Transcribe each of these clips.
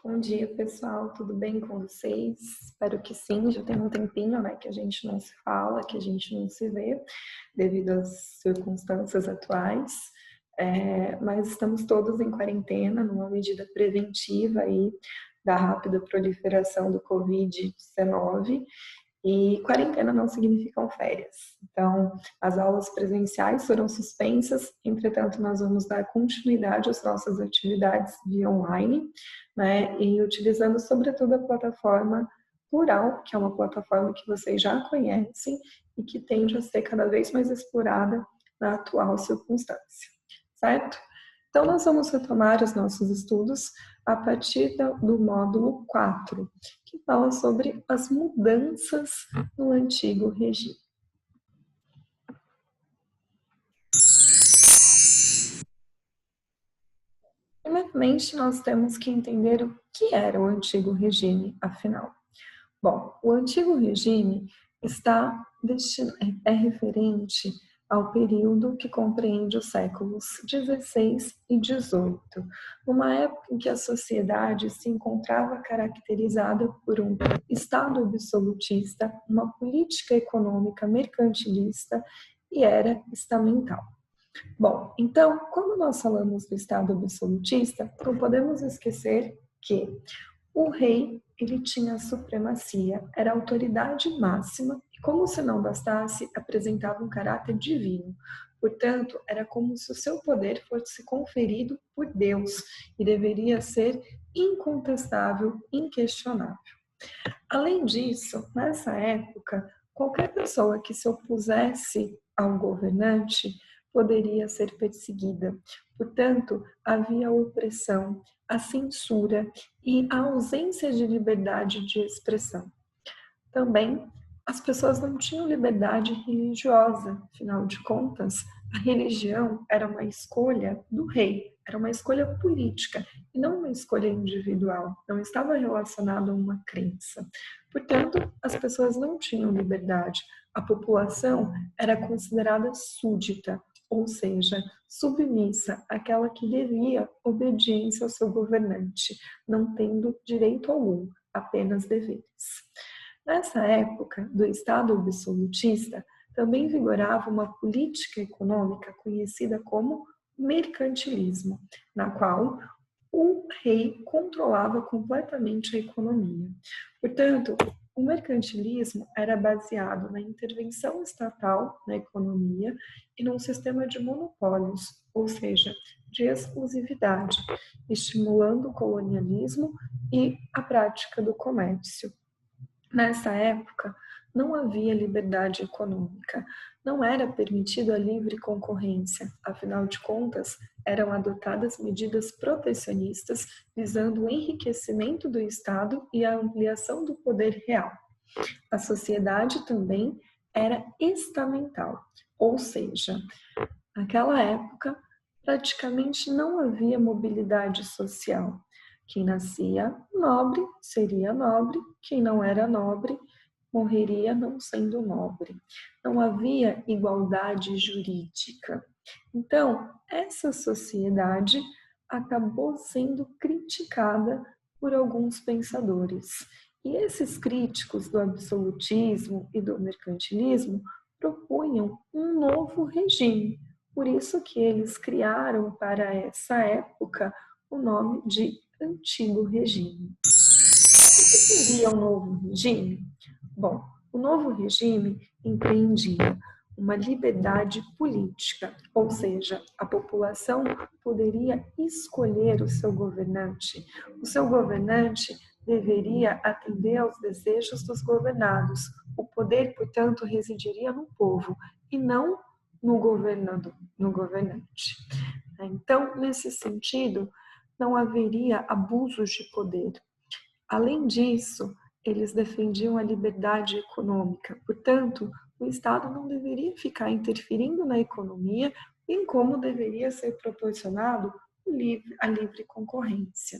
Bom dia, pessoal. Tudo bem com vocês? Espero que sim. Já tem um tempinho, né, que a gente não se fala, que a gente não se vê, devido às circunstâncias atuais. Mas estamos todos em quarentena, numa medida preventiva aí da rápida proliferação do Covid-19. E quarentena não significam férias. Então, as aulas presenciais foram suspensas, entretanto, nós vamos dar continuidade às nossas atividades via online, né? E utilizando, sobretudo, a plataforma Plural, que é uma plataforma que vocês já conhecem e que tende a ser cada vez mais explorada na atual circunstância, certo? Então, nós vamos retomar os nossos estudos a partir do módulo 4, que fala sobre as mudanças no antigo regime. Primeiramente, nós temos que entender o que era o antigo regime, afinal. Bom, o antigo regime é referente ao período que compreende os séculos XVI e XVIII, numa época em que a sociedade se encontrava caracterizada por um Estado absolutista, uma política econômica mercantilista e era estamental. Bom, então, quando nós falamos do Estado absolutista, não podemos esquecer que o rei, ele tinha supremacia, era a autoridade máxima e, como se não bastasse, apresentava um caráter divino. Portanto, era como se o seu poder fosse conferido por Deus e deveria ser incontestável, inquestionável. Além disso, nessa época, qualquer pessoa que se opusesse ao governante poderia ser perseguida. Portanto, havia opressão, a censura e a ausência de liberdade de expressão. Também, as pessoas não tinham liberdade religiosa, afinal de contas, a religião era uma escolha do rei, era uma escolha política e não uma escolha individual, não estava relacionado a uma crença. Portanto, as pessoas não tinham liberdade, a população era considerada súdita, ou seja, submissa, aquela que devia obediência ao seu governante, não tendo direito algum, apenas deveres. Nessa época do Estado absolutista, também vigorava uma política econômica conhecida como mercantilismo, na qual o rei controlava completamente a economia. Portanto, o mercantilismo era baseado na intervenção estatal na economia e num sistema de monopólios, ou seja, de exclusividade, estimulando o colonialismo e a prática do comércio. Nessa época, não havia liberdade econômica, não era permitida a livre concorrência, afinal de contas, eram adotadas medidas protecionistas visando o enriquecimento do Estado e a ampliação do poder real. A sociedade também era estamental, ou seja, naquela época, praticamente não havia mobilidade social. Quem nascia nobre seria nobre, quem não era nobre morreria não sendo nobre. Não havia igualdade jurídica. Então, essa sociedade acabou sendo criticada por alguns pensadores. E esses críticos do absolutismo e do mercantilismo propunham um novo regime. Por isso que eles criaram para essa época o nome de Antigo Regime. O que seria o novo regime? Bom, o novo regime empreendia uma liberdade política, ou seja, a população poderia escolher o seu governante. O seu governante deveria atender aos desejos dos governados. O poder, portanto, residiria no povo e não no governador, no governante. Então, nesse sentido, não haveria abusos de poder. Além disso, eles defendiam a liberdade econômica. Portanto, o Estado não deveria ficar interferindo na economia e em como deveria ser proporcionado a livre concorrência.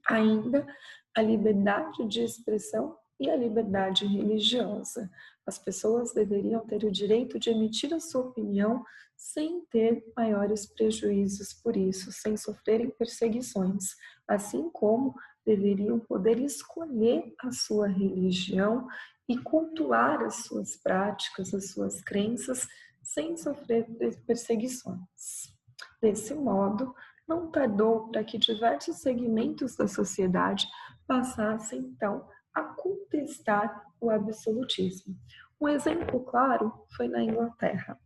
Ainda a liberdade de expressão e a liberdade religiosa. As pessoas deveriam ter o direito de emitir a sua opinião sem ter maiores prejuízos por isso, sem sofrerem perseguições, assim como deveriam poder escolher a sua religião e cultuar as suas práticas, as suas crenças, sem sofrer perseguições. Desse modo, não tardou para que diversos segmentos da sociedade passassem, então, a contestar o absolutismo. Um exemplo claro foi na Inglaterra.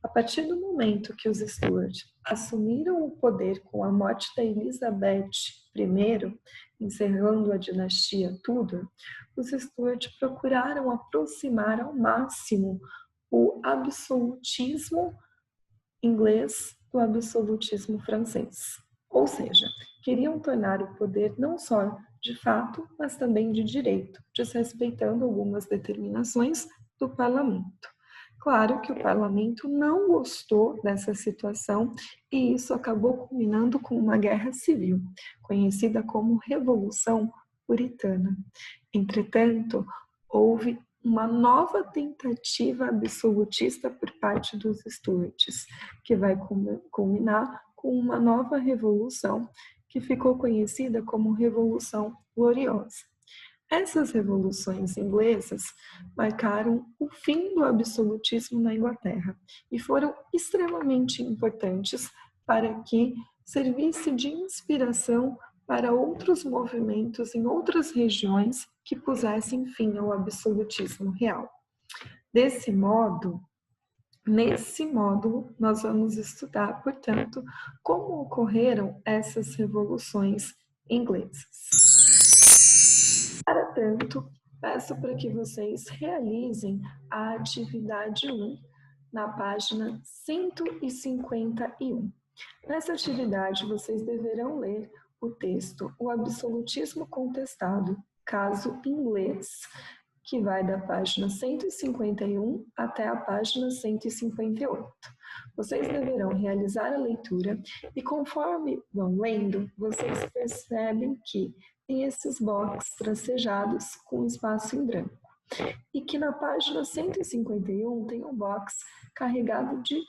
A partir do momento que os Stuart assumiram o poder com a morte da Elizabeth I, encerrando a dinastia Tudor, os Stuart procuraram aproximar ao máximo o absolutismo inglês do absolutismo francês. Ou seja, queriam tornar o poder não só de fato, mas também de direito, desrespeitando algumas determinações do parlamento. Claro que o parlamento não gostou dessa situação e isso acabou culminando com uma guerra civil, conhecida como Revolução Puritana. Entretanto, houve uma nova tentativa absolutista por parte dos Stuarts, que vai culminar com uma nova revolução que ficou conhecida como Revolução Gloriosa. Essas revoluções inglesas marcaram o fim do absolutismo na Inglaterra e foram extremamente importantes para que servisse de inspiração para outros movimentos em outras regiões que pusessem fim ao absolutismo real. Nesse módulo, nós vamos estudar, portanto, como ocorreram essas revoluções inglesas. Para tanto, peço para que vocês realizem a atividade 1 na página 151. Nessa atividade, vocês deverão ler o texto O Absolutismo Contestado, caso inglês, que vai da página 151 até a página 158. Vocês deverão realizar a leitura e, conforme vão lendo, vocês percebem que tem esses boxes tracejados com espaço em branco. E que na página 151 tem um box carregado de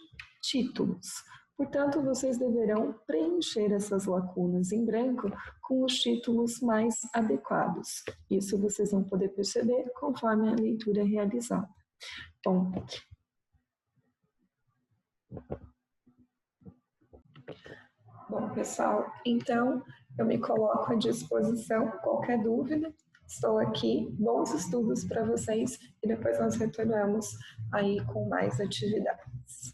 títulos. Portanto, vocês deverão preencher essas lacunas em branco com os títulos mais adequados. Isso vocês vão poder perceber conforme a leitura é realizada. Bom, pessoal, então eu me coloco à disposição. Qualquer dúvida, estou aqui. Bons estudos para vocês e depois nós retornamos aí com mais atividades.